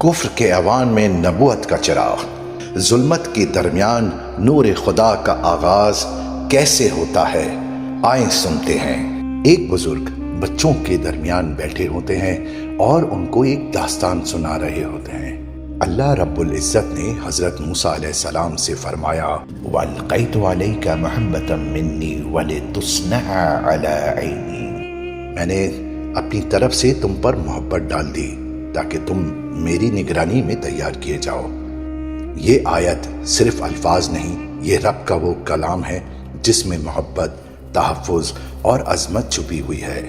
کفر کے ایوان میں نبوت کا چراغ، ظلمت کے درمیان نور خدا کا آغاز کیسے ہوتا ہے، آئیں سنتے ہیں۔ ایک بزرگ بچوں کے درمیان بیٹھے ہوتے ہیں اور ان کو ایک داستان سنا رہے ہوتے ہیں۔ اللہ رب العزت نے حضرت موسیٰ علیہ السلام سے فرمایا وَأَلْقَيْتُ عَلَيْكَ مَحَبَّةً مِّنِّي وَلِتُصْنَعَ عَلَىٰ عَيْنِي، میں نے اپنی طرف سے تم پر محبت ڈال دی تاکہ تم میری نگرانی میں تیار کیے جاؤ۔ یہ آیت صرف الفاظ نہیں، یہ رب کا وہ کلام ہے جس میں محبت، تحفظ اور عظمت چھپی ہوئی ہے۔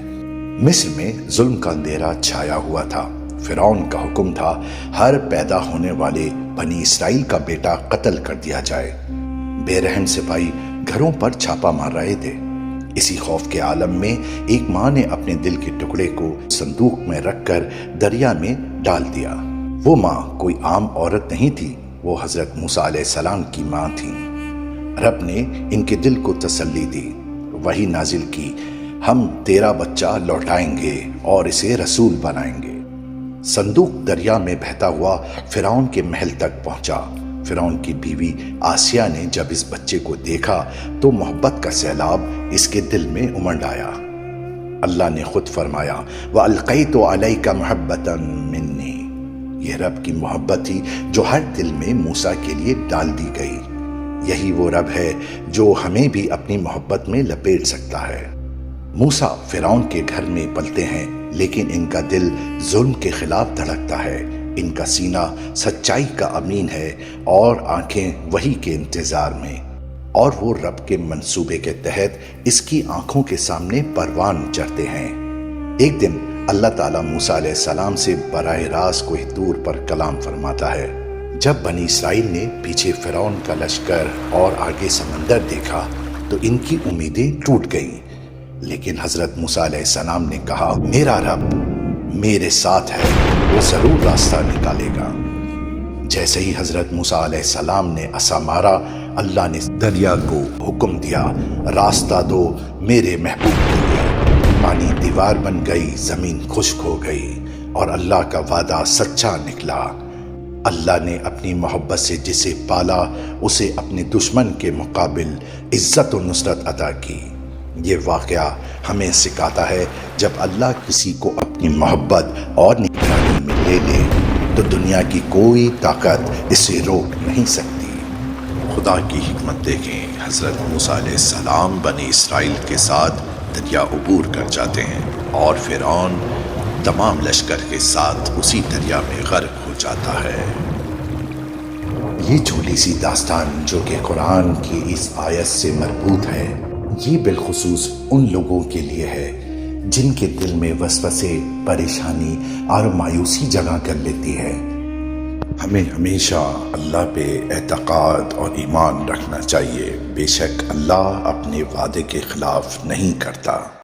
مصر میں ظلم کا اندھیرا چھایا ہوا تھا۔ فرعون کا حکم تھا ہر پیدا ہونے والے بنی اسرائیل کا بیٹا قتل کر دیا جائے۔ بے رحم سپاہی گھروں پر چھاپا مار رہے تھے۔ اسی خوف کے عالم میں ایک ماں نے اپنے دل کے ٹکڑے کو صندوق میں رکھ کر دریا میں ڈال دیا۔ وہ ماں کوئی عام عورت نہیں تھی، وہ حضرت موسیٰ علیہ السلام کی ماں تھی۔ رب نے ان کے دل کو تسلی دی، وحی نازل کی، ہم تیرا بچہ لوٹائیں گے اور اسے رسول بنائیں گے۔ صندوق دریا میں بہتا ہوا فرعون کے محل تک پہنچا۔ فرعون کی بیوی آسیہ نے جب اس بچے کو دیکھا تو محبت کا سیلاب اس کے دل میں امنڈ آیا۔ اللہ نے خود فرمایا وَأَلْقَيْتُ عَلَيْكَ مَحَبَّةً مِّنِّي، یہ رب کی محبت تھی جو ہر دل میں موسیٰ کے لیے ڈال دی گئی۔ یہی وہ رب ہے جو ہمیں بھی اپنی محبت میں لپیٹ سکتا ہے۔ موسیٰ فرعون کے گھر میں پلتے ہیں لیکن ان کا دل ظلم کے خلاف دھڑکتا ہے، ان کا سینہ سچائی کا امین ہے اور آنکھیں وحی کے انتظار میں، اور وہ رب کے منصوبے کے تحت اس کی آنکھوں کے سامنے پروان چڑھتے ہیں۔ ایک دن اللہ تعالیٰ موسیٰ علیہ السلام سے براہ راست کوہ طور پر کلام فرماتا ہے۔ جب بنی اسرائیل نے پیچھے فرعون کا لشکر اور آگے سمندر دیکھا تو ان کی امیدیں ٹوٹ گئیں، لیکن حضرت موسیٰ علیہ السلام نے کہا میرا رب میرے ساتھ ہے، وہ ضرور راستہ نکالے گا۔ جیسے ہی حضرت موسیٰ علیہ السلام نے عصا مارا، اللہ نے دریا کو حکم دیا راستہ دو میرے محبوب کے لیے۔ پانی دیوار بن گئی، زمین خشک ہو گئی اور اللہ کا وعدہ سچا نکلا۔ اللہ نے اپنی محبت سے جسے پالا اسے اپنے دشمن کے مقابل عزت و نصرت عطا کی۔ یہ واقعہ ہمیں سکھاتا ہے جب اللہ کسی کو اپنی محبت اور نگرانی میں لے لے تو دنیا کی کوئی طاقت اسے روک نہیں سکتی۔ خدا کی حکمت دیکھیں، حضرت موسیٰ علیہ السلام بنی اسرائیل کے ساتھ دریا عبور کر جاتے ہیں اور فرعون تمام لشکر کے ساتھ اسی دریا میں غرق ہو جاتا ہے۔ یہ چھوٹی سی داستان جو کہ قرآن کی اس آیت سے مربوط ہے، یہ بالخصوص ان لوگوں کے لیے ہے جن کے دل میں وسوسے، پریشانی اور مایوسی جگہ کر لیتی ہے۔ ہمیں ہمیشہ اللہ پہ اعتقاد اور ایمان رکھنا چاہیے، بے شک اللہ اپنے وعدے کے خلاف نہیں کرتا۔